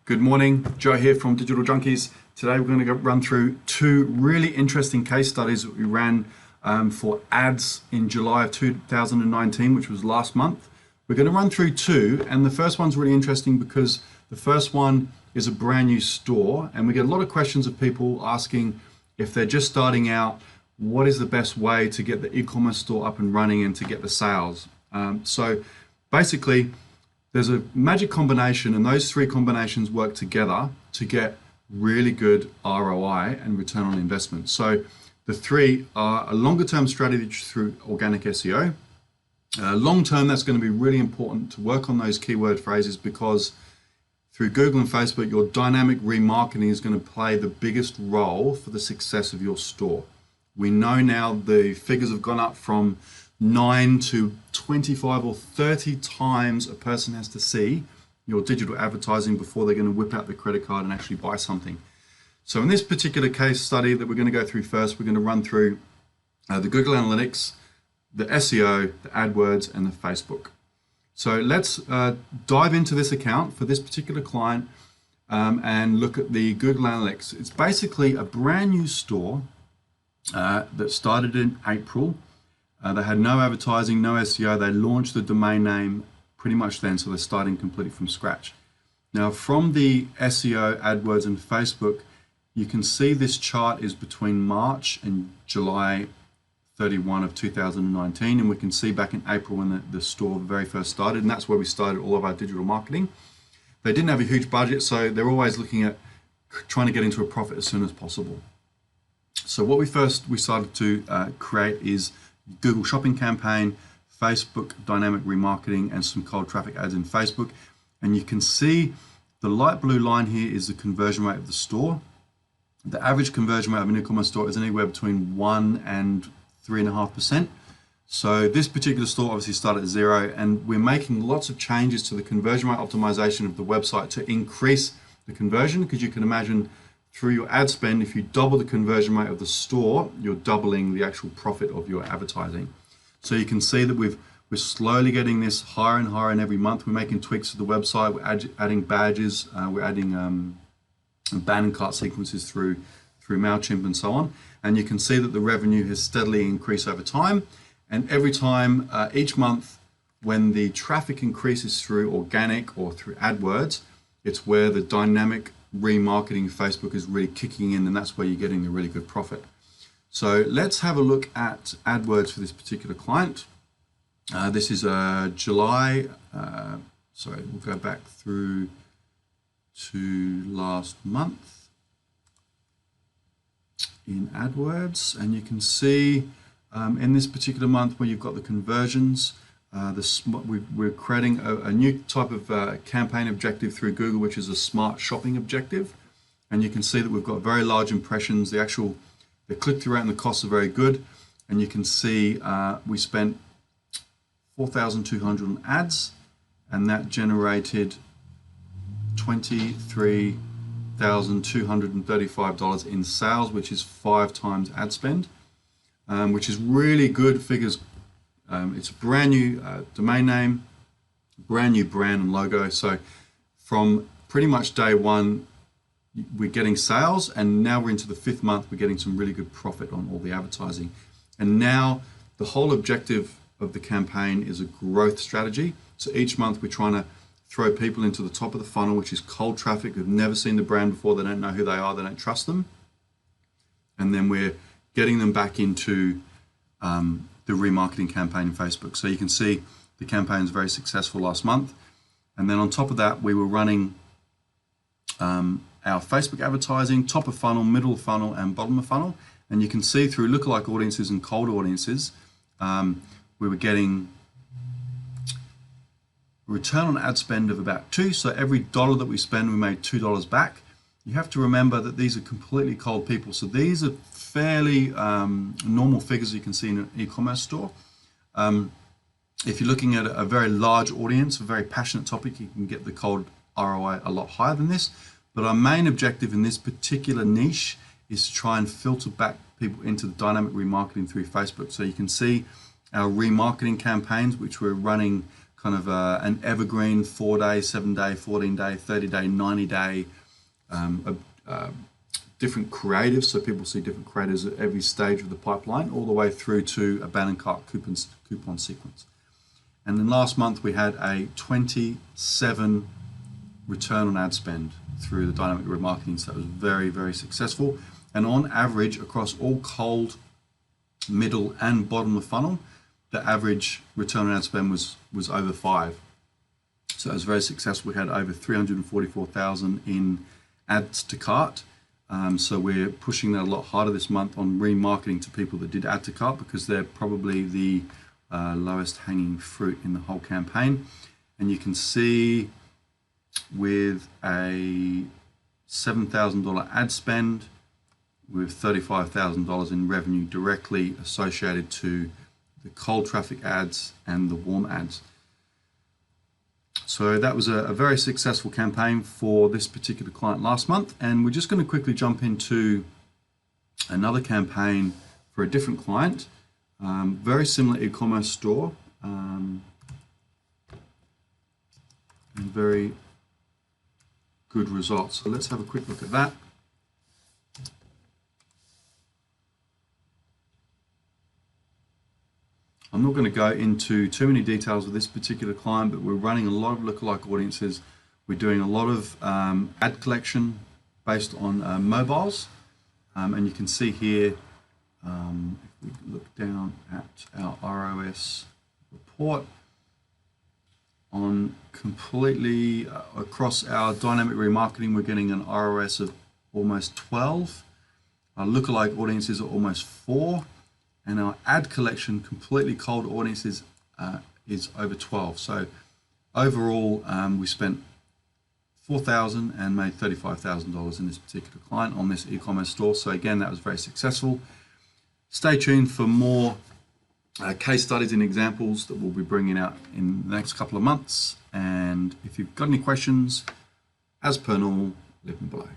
Good morning, Joe here from Digital Junkies. Today we're going to run through two really interesting case studies that we ran for ads in July of 2019, which was last month. We're going to run through two, and the first one's really interesting because the first one is a brand new store, and we get a lot of questions of people asking if they're just starting out, what is the best way to get the e-commerce store up and running and to get the sales? So basically, there's a magic combination, and those three combinations work together to get really good ROI and return on investment. So the three are a longer term strategy through organic SEO. Long term, that's going to be really important to work on those keyword phrases, because through Google and Facebook, your dynamic remarketing is going to play the biggest role for the success of your store. We know now the figures have gone up from 9 to 25 or 30 times a person has to see your digital advertising before they're going to whip out the credit card and actually buy something. So in this particular case study that we're going to go through first, we're going to run through the Google Analytics, the SEO, the AdWords, and the Facebook. So let's dive into this account for this particular client and look at the Google Analytics. It's basically a brand new store that started in April. They had no advertising, no SEO. They launched the domain name pretty much then, so they're starting completely from scratch. Now, from the SEO, AdWords, and Facebook, you can see this chart is between March and July 31 of 2019, and we can see back in April when the store very first started, and that's where we started all of our digital marketing. They didn't have a huge budget, so they're always looking at trying to get into a profit as soon as possible. So what we started to create is Google Shopping campaign, Facebook dynamic remarketing, and some cold traffic ads in Facebook. And you can see the light blue line here is the conversion rate of the store. The average conversion rate of an e-commerce store is anywhere between 1 and 3.5%. So this particular store obviously started at 0, and we're making lots of changes to the conversion rate optimization of the website to increase the conversion, because you can imagine through your ad spend, if you double the conversion rate of the store, you're doubling the actual profit of your advertising. So you can see that we're slowly getting this higher and higher, and every month we're making tweaks to the website. We're adding badges, we're adding abandoned cart sequences through MailChimp and so on. And you can see that the revenue has steadily increased over time. And every time, each month, when the traffic increases through organic or through AdWords, it's where the dynamic remarketing Facebook is really kicking in, and that's where you're getting the really good profit. So let's have a look at AdWords for this particular client. This is July, sorry, we'll go back through to last month in AdWords, and you can see in this particular month where you've got the conversions, we're creating a new type of campaign objective through Google, which is a smart shopping objective. And you can see that we've got very large impressions. The click-through rate and the costs are very good. And you can see we spent $4,200 on ads, and that generated $23,235 in sales, which is 5 times ad spend, which is really good figures. It's a brand new domain name, brand new brand and logo. So from pretty much day one, we're getting sales, and now we're into the 5th month, we're getting some really good profit on all the advertising. And now the whole objective of the campaign is a growth strategy. So each month we're trying to throw people into the top of the funnel, which is cold traffic, who've never seen the brand before, they don't know who they are, they don't trust them. And then we're getting them back into the remarketing campaign in Facebook. So you can see the campaign was very successful last month. And then on top of that, we were running our Facebook advertising, top of funnel, middle of funnel, and bottom of funnel. And you can see through lookalike audiences and cold audiences, we were getting a return on ad spend of about 2. So every dollar that we spend, we made $2 back. You have to remember that these are completely cold people. So these are fairly normal figures you can see in an e-commerce store. If you're looking at a very large audience, a very passionate topic, you can get the cold ROI a lot higher than this. But our main objective in this particular niche is to try and filter back people into the dynamic remarketing through Facebook. So you can see our remarketing campaigns, which we're running kind of an evergreen 4-day, 7-day, 14-day, 30-day, 90-day, different creatives. So people see different creatives at every stage of the pipeline, all the way through to abandoned cart coupon sequence. And then last month we had a 27 return on ad spend through the dynamic remarketing. So it was very, very successful. And on average, across all cold, middle, and bottom of funnel, the average return on ad spend was over 5. So it was very successful. We had over 344,000 in ads to cart. So we're pushing that a lot harder this month on remarketing to people that did add to cart, because they're probably the lowest hanging fruit in the whole campaign. And you can see with a $7,000 ad spend, with $35,000 in revenue directly associated to the cold traffic ads and the warm ads. So that was a very successful campaign for this particular client last month. And we're just going to quickly jump into another campaign for a different client. Very similar e-commerce store, and very good results. So let's have a quick look at that. I'm not going to go into too many details with this particular client, but we're running a lot of lookalike audiences. We're doing a lot of ad collection based on mobiles. And you can see here, if we look down at our ROAS report, on completely across our dynamic remarketing, we're getting an ROAS of almost 12. Our lookalike audiences are almost 4. And our ad collection, completely cold audiences, is over 12. So overall, we spent $4,000 and made $35,000 in this particular client on this e-commerce store. So again, that was very successful. Stay tuned for more case studies and examples that we'll be bringing out in the next couple of months. And if you've got any questions, as per normal, leave them below.